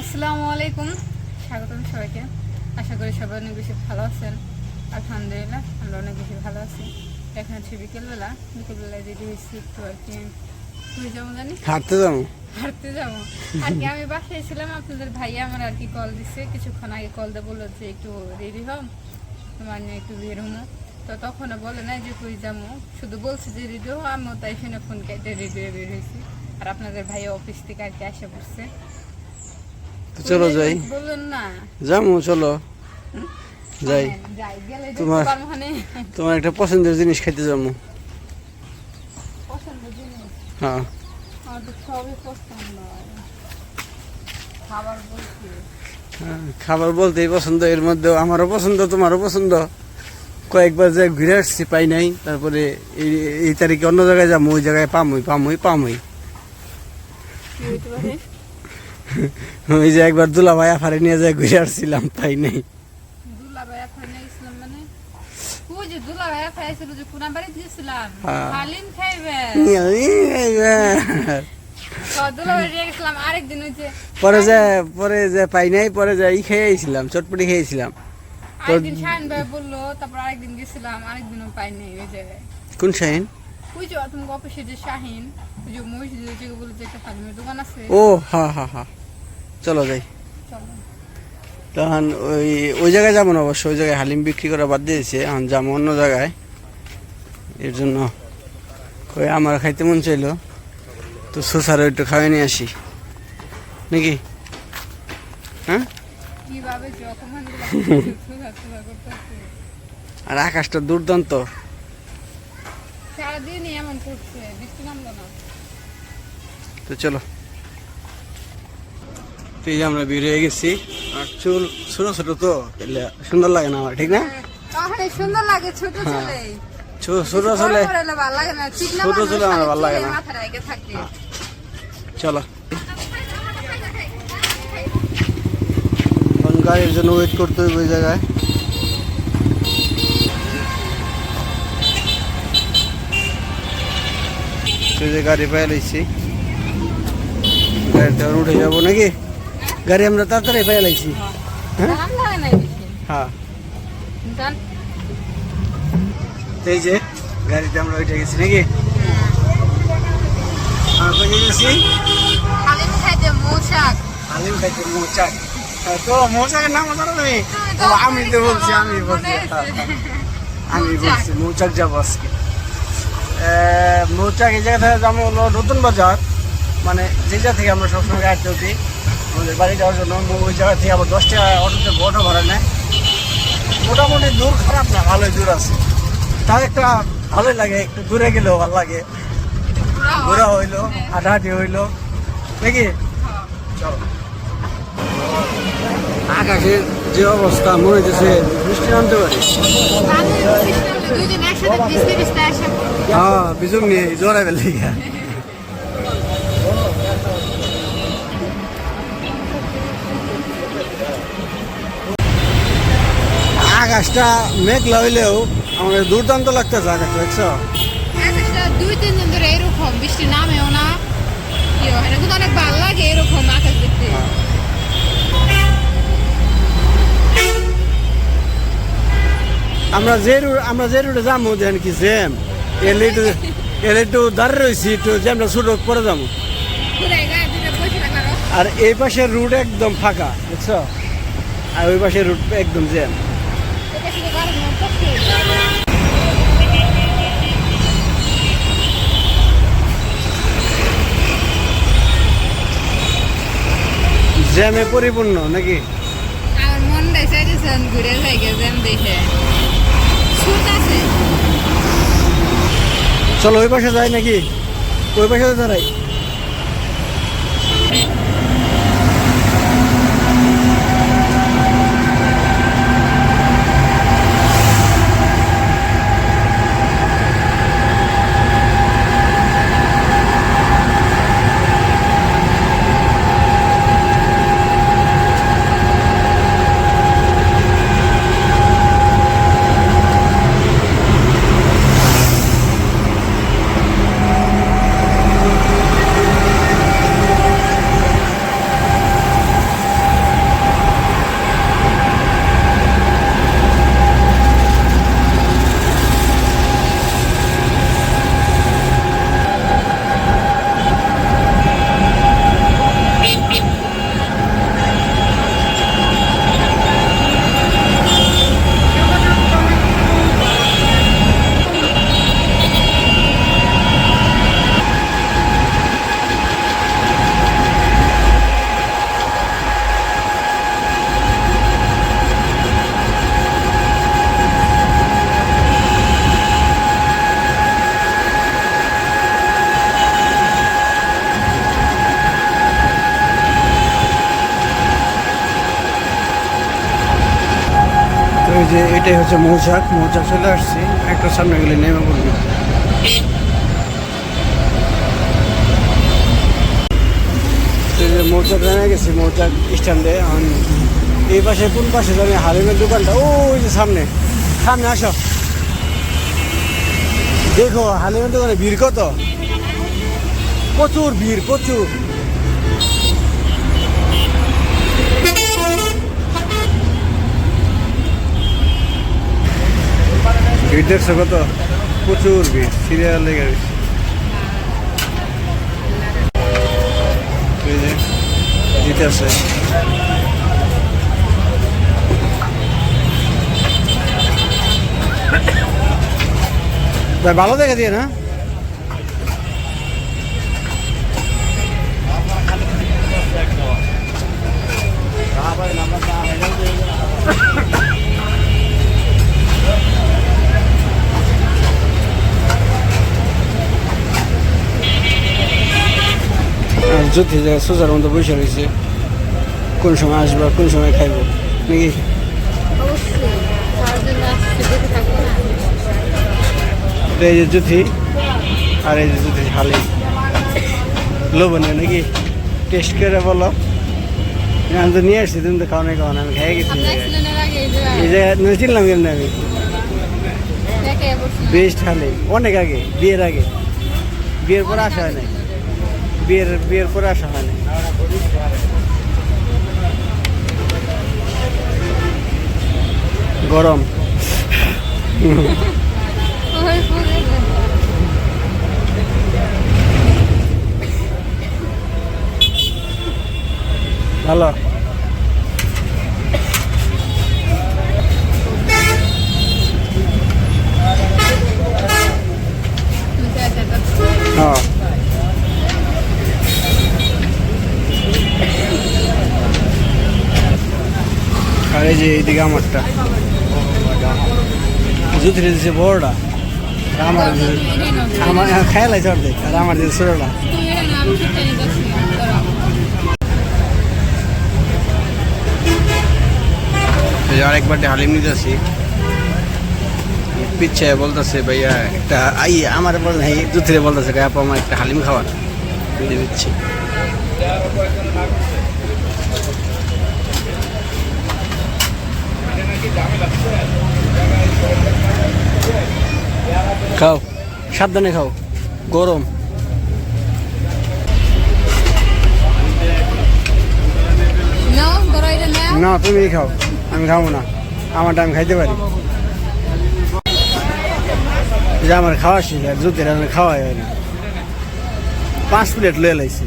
আসসালামু আলাইকুম, স্বাগতম সবাইকে। আশা করি সবাই অনেক বেশি ভালো আছেন। আলহামদুলিল্লাহ আমরা অনেক বেশি ভালো আছি। এখন হচ্ছে বিকেলবেলায় রেডি হয়েছি একটু আর কি যাবো জানি হাঁটতে যাবো আর কি। আমি বাসায় ছিলাম, আপনাদের ভাইয়া আমার আর কি কল দিচ্ছে কিছুক্ষণ আগে। কল দিয়ে বললো যে একটু রেডি হম, তোমার নিয়ে একটু বের হমো। তো তখন বলে নাই যে কই যাবো, শুধু বলছে যে রেডি হো। আমিও তাই শুনে ফোন কেটে রেডি হয়ে বের হয়েছি। আর আপনাদের ভাইয়া অফিস থেকে আর কি আসে পড়ছে। চলো যাই, যাবো চলো যাই। তোমার একটা পছন্দের জিনিস খাইতে যাবো। হ্যাঁ খাবার বলতেই পছন্দ, এর মধ্যে আমারও পছন্দ তোমারও পছন্দ। কয়েকবার যে ঘুরে আসছি পাই নাই, তারপরে এই তারিখে অন্য জায়গায় যাবো, ওই জায়গায় পামই ওই যে একবার দুলাভাই আফারে নিয়ে যায় ঘুরে আসছিলাম, পাই নাই। পরে যে পাই নাই, পরে যে ই খেয়েছিলাম, চটপটি খেয়েছিলাম। কোন শাহিন? ও হ্যাঁ হ্যাঁ হ্যাঁ, চলো যাই। তখন ওই জায়গায় যাবো না অবশ্য, ওই জায়গায় হালিম বিক্রি করা বাদ দিয়েছে। এখন যাবো অন্য জায়গায়, এর জন্য আমার খাইতে মন চাইলো, তো সোসারও একটু খাওয়াই নিয়ে আসি নাকি। হ্যাঁ আর আকাশটা দুর্দান্ত। তো চলো, আমরা বের হয়ে গেছি। আর চুল ছোট ছোট তো সুন্দর লাগে না আমার, ঠিক না? সুন্দর লাগে ছোট ছোট চলে, ছোট চলে আমার ভালো লাগে না। চলো, গাড়ির জন্য ওয়েট করতে হবে ওই জায়গায়। গাড়ি পাই লাইছি, গাড়িতে উঠে যাবো নাকি? গাড়ি আমরা তাড়াতাড়ি পাই লাইছি। হ্যাঁ এই যে গাড়িতে আমরা উঠে গেছি নাকি। হালিম খাইতে মৌচাক। তো মৌচাকের নাম জানো তুমি? আমি তো বলছি, আমি বলছি মৌচাক যাবো আজকে। মৌচাক এই জায়গা থেকে যাবো হলো নতুন বাজার, মানে যে জায়গা থেকে আমরা সবসময় গাড়িতে উঠি আমাদের বাড়ি যাওয়ার জন্য। ওই জায়গা থেকে আবার 10 টাকা অটোতে অটো ভাড়া নেয়। মোটামুটি দূর খারাপ না, ভালোই দূর আছে। তার একটা ভালোই লাগে, একটু দূরে গেলেও ভালো লাগে, ঘোরা হইলো, হাঁটাহাঁটি হইলো নাকি। চলো, আকাশের যে অবস্থা মনে হইতেছে বৃষ্টি নামতে পারে। হ্যাঁ বিজুম নিয়ে জোড়া ফেলে আকাশটা মেঘলা হইলেও আমাদের দুর্দান্ত লাগতেছে। আকাশটা দেখছো, আকাশটা 2-3 দিন ধরে এরকম বৃষ্টি নামেও না, কিন্তু অনেক ভালো লাগে এরকম আকাশ দেখতে। আমরা যে রুটে যাবো দেন কি জ্যাম, এর একটু দাঁড়িয়ে রয়েছি, একটু জ্যামটা ছোট পরে যাবো। আর এই পাশের রুট একদম ফাঁকা বুঝছো, আর ওই পাশের রুট একদম জ্যাম। জ্যামে পরিপূর্ণ নাকি। আমার মনটাই চাইতেছে ঘুরে যাই জ্যাম দেখে। চলো ওই পাশে যাই নাকি, ওই পাশে দাঁড়াই। এই যে এটাই হচ্ছে মৌচাক চলে আসছি, একটা সামনে গেলে নেমে পড়বি। এই যে মৌচাক নেমে গেছি, মৌচাক স্ট্যান্ডে। এই পাশে কোন পাশে জানি হালিমের দোকানটা, ওই যে সামনে সামনে আসো, দেখো হালিমের দোকানে ভিড় কত, প্রচুর ভিড় প্রচুর। ভিড় দেখছো কত, প্রচুর ভিড়, সিরিয়াল লেগে গেছে। দিতে আছে ভালো দেখে দিয়ে না। যদি সোজার মতো বসে রয়েছে, কোন সময় আসবো কোন সময় খাইবো নাকি। এই যে জুথি আর এই যে জুথি হালি লোভনীয় নাকি, টেস্ট করে বলো। আমি তো নিয়ে আসছি, তুমি তো খাওয়া খাওয়ানো, আমি খেয়ে গেছি। এই জায়গায় চিনলাম কেমনি আমি, বেস্ট হালি অনেক আগে, বিয়ের আগে, বিয়ের পরে আসা হয় নাই, বিয়ের পরে আসা হয় না। গরম ভালো। হ্যাঁ আর এই যে এইদিকে আমারটা জুতি দিয়েছে বড়টা, আমার খেয়াল আছে অর্ধেক, আর আমার দিয়েছে ছোটটা। আরেকবার হালিম নিতেছি, পিচ্ছে বলতেছে ভাইয়া একটা আমার বলতে জুতিরে বলতেছে আপা আমার একটা হালিম খাওয়ার দিচ্ছি। খাও সাবধানে খাও, গরম। না তুমি খাও, আমি খাবো না, আমারটা আমি খাইতে পারি। যে আমার খাওয়া শিখ আর জুতের আমার খাওয়াই হয় না। 5 প্লেট লয়ে লাইছি,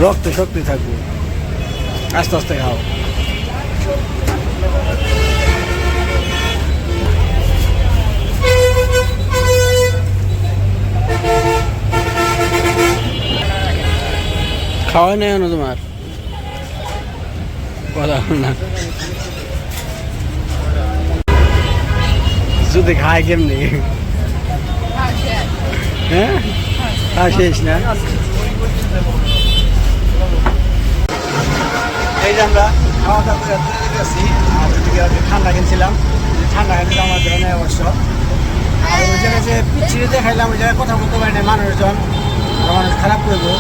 রক্ত শক্তি থাকবো, আস্তে আস্তে খাও। খাওয়াই নাই না তোমার কথা না, যদি খায় কেমনি, হ্যাঁ খাওয়া শেষ না। এই যে আমরা খাওয়া দাওয়া করে গেছি, ঠান্ডা কিনছিলাম, ঠান্ডা খেলে আমার জন্য অবশ্য। আর ওই জায়গায় যে পিছিয়ে খাইলাম, ওই জায়গায় কথা বলতে পারি না মানুষজন, মানুষ খারাপ করবো,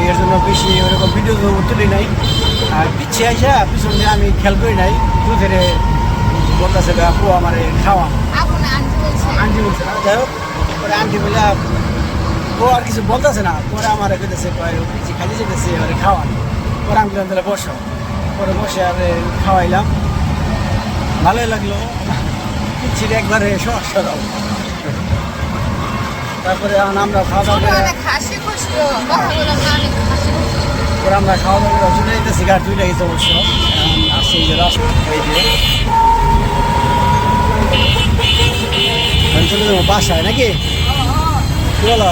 এর জন্য বেশি ওরকম ভিডিও তুলি নাই। আর পিছিয়ে আসা পিছন দিয়ে আমি খেয়াল করি নাই, দুধের বলতেছে আপু আমার খাওয়া আন্টি বলছে না, যাই হোক পরে আন্টি বলে ও আর কিছু বলতেছে না, পরে আমার কেটেছে পিছিয়ে খালি যেতেছে এবারে খাওয়া। পরে আমি বললাম তাহলে বসো, পরে বসে আর খাওয়াইলাম, ভালোই লাগলো। পিছিয়ে একবারে সমস্যা দাও। তারপরে আমরা খাওয়া দাওয়া করে আমরা খাওয়া দাওয়া করে চলে যেতেছি, গাড়ি দুইটা গেছে অবশ্য। আসছে এই যে রাস্তা, এই যে চলে যাবো বাসায় নাকি, কি বলো?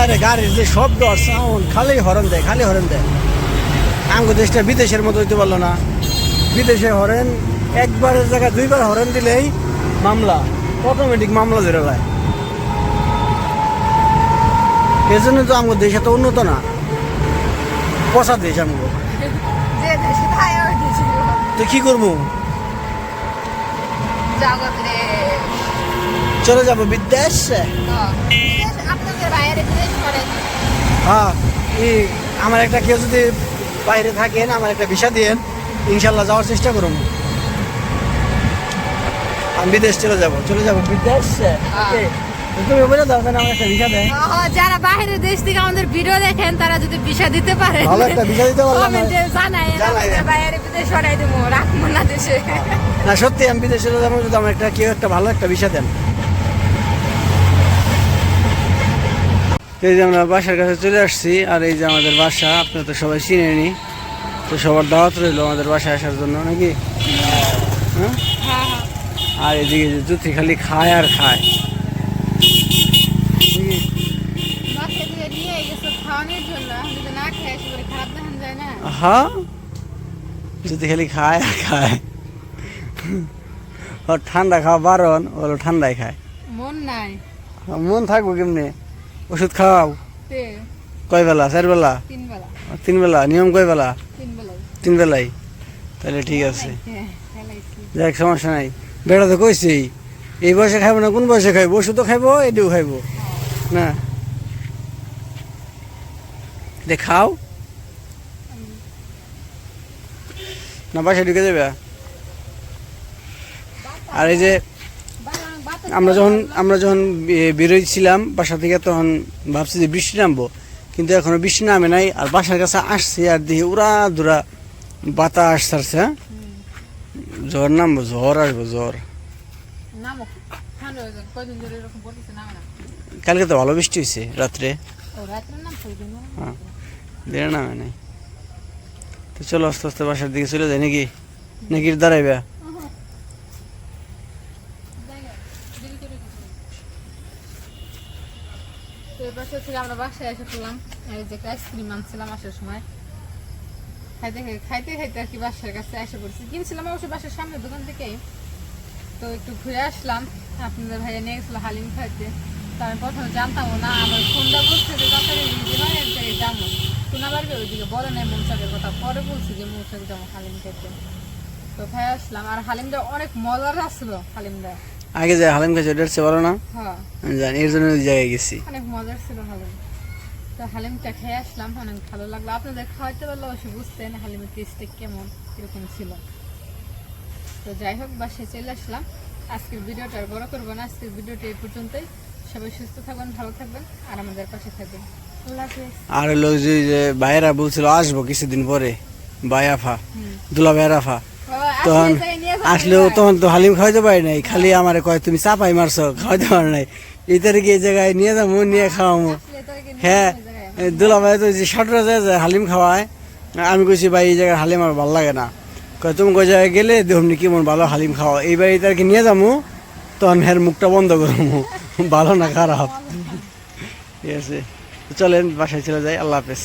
আরে গাড়ির যে শব্দ আর সাউন্ড, খালি হরন দেয়, খালি হরন দেয়। আমাদের দেশটা বিদেশের মতো হইতে পারলো না। বিদেশে হরেন একবারের জায়গায় 2বার হরেন দিলেই মামলা, অটোমেটিক মামলা ধরে যায়। এর জন্য তো আমাদের দেশ এত উন্নত না, পচা দেশ আমগো। যে দেশে খায় ওই দেশে তো কি করবো, জগতে চলে যাবো বিদেশ। আপনাদের বাইরে বিদেশ করে হ্যাঁ, আমার একটা কেউ যদি বাইরে থাকেন, আমার একটা ভিসা দিয়েন, ইনশাল্লাহ যাওয়ার চেষ্টা করুন। আমি বিদেশ চলে যাবো বিদেশ। তুমি বলে দাও যেন আমার একটা ভিসা দেয়। যারা বাইরের দেশ থেকে আমাদের ভিডিও দেখেন তারা যদি ভিসা দিতে পারে, ভালো একটা ভিসা দিতে পারলাম কমেন্টে জানায় বাইরে বিদেশ সরাই দেবো, রাখবো না দেশে। না সত্যি আমি বিদেশ চলে যাবো, যদি আমার একটা কেউ একটা ভালো একটা ভিসা দেন। এই যে আমরা বাসার কাছে চলে আসছি, আর এই যে আমাদের বাসা, আপনারা তো সবাই চিনেনি, তো সবার দাওয়াত রইলো আমাদের বাসায় আসার জন্য নাকি। হ্যাঁ, আর এদিকে যে জুতি খালি খায় আর খায়। হ্যাঁ, জুতি খালি খায় আর খায়। ওর ঠান্ডা খাওয়া বারণ, ওর ঠান্ডায় খায়। মন নাই, মন থাকবো কেমনে? ওষুধ খাওয়াও কয় বেলা? 4 বেলা? 3 বেলা। 3 বেলা? নিয়ম কয় বেলা? 3 বেলা। 3 বেলাই? তাহলে ঠিক আছে, যাক সমস্যা নাই। বেড়া তো কইছেই এই বয়সে খাইবো না, কোন বয়সে খাইবো? ওষুধ তো খাইবো, এটাও খাইবো না। খাও না, বাসায় ঢুকে যাবে। আর এই যে আমরা যখন বেরোইছিলাম বাসা থেকে, তখন ভাবছি যে বৃষ্টি নামবো, কিন্তু এখনো বৃষ্টি নামে নাই। আর বাসার কাছে আসছে আর দেখি উড়া দুরা বাতাস ছাড়ছে। হ্যাঁ, ঝড় নামবো, ঝড় আসবো, ঝড়। কালকে তো ভালো বৃষ্টি হয়েছে রাত্রে। হ্যাঁ, দিনে নামে নাই। তো চলো আস্তে আস্তে বাসার দিকে চলে যাই নাকি, নাকি দাঁড়াইবা? আমরা বাসায় এসে পড়লাম, এই যে আইসক্রিম আনছিলাম আসার সময়, খাইতে খাইতে আর কি বাসার কাছে এসে পড়ছি। কিনছিলাম অবশ্য বাসার সামনে দোকান থেকে, তো একটু ঘুরে আসলাম। আপনাদের ভাইয়া নিয়ে গেছিল হালিম খাইতে, তো আমি প্রথমে জানতামও না। আমার ফোনটা বলছে যে তাড়াতাড়ি এক জায়গায় যাবো, শোনা পারবে ওইদিকে বলে নাই মৌচাকের কথা, পরে বলছি যে মৌচাক যাবো হালিম খাইতে। তো খাই আসলাম, আর হালিমটা অনেক মজার আসলো। হালিমটা আগে যে হালিম খাইছে ওটা হচ্ছে ভালো না? হ্যাঁ, জানি, এর জন্য ওই জায়গায় গেছি। অনেক মজার ছিল হালিম। তো হালিমটা খেয়ে আসলাম, অনেক ভালো লাগলো। আপনাদের খাওয়াইতে পারলে অবশ্যই বুঝতেন হালিমের টেস্টটা কেমন কিরকম ছিল। তো যাই হোক, বাসায় চলে আসলাম। আজকের ভিডিওটা আর বড় করবো না, আজকের ভিডিওটা এই পর্যন্তই। সবাই সুস্থ থাকবেন, ভালো থাকবেন, আর আমাদের পাশে থাকবেন। আল্লাহ হাফেজ। আর লোক যে ভাইয়েরা বলছিল আসবো কিছুদিন পরে, ভাই আফা, দুলা ভাইয়ের আফা, তখন আসলেও তখন তো হালিম খাওয়াইতে পারি নাই। খালি আমার কয় তুমি চাপাই মারছো, খাওয়াইতে পারো নাই। এই তারিখে এই জায়গায় নিয়ে যাবো, নিয়ে খাওয়াবো। হ্যাঁ, দুলা ভাই তো যে শর্টরা যায় হালিম খাওয়ায়। আমি কইছি ভাই এই জায়গায় হালিম আমার ভালো লাগে না। কয় তুমি কই জায়গায় গেলে দেখুন কেমন ভালো হালিম খাওয়া, এইবার এই তারিখে নিয়ে যাবো, তখন হ্যাঁ মুখটা বন্ধ করবো, ভালো না খারাপ। ঠিক আছে, চলেন বাসায় চলে যাই। আল্লাহ হাফেজ।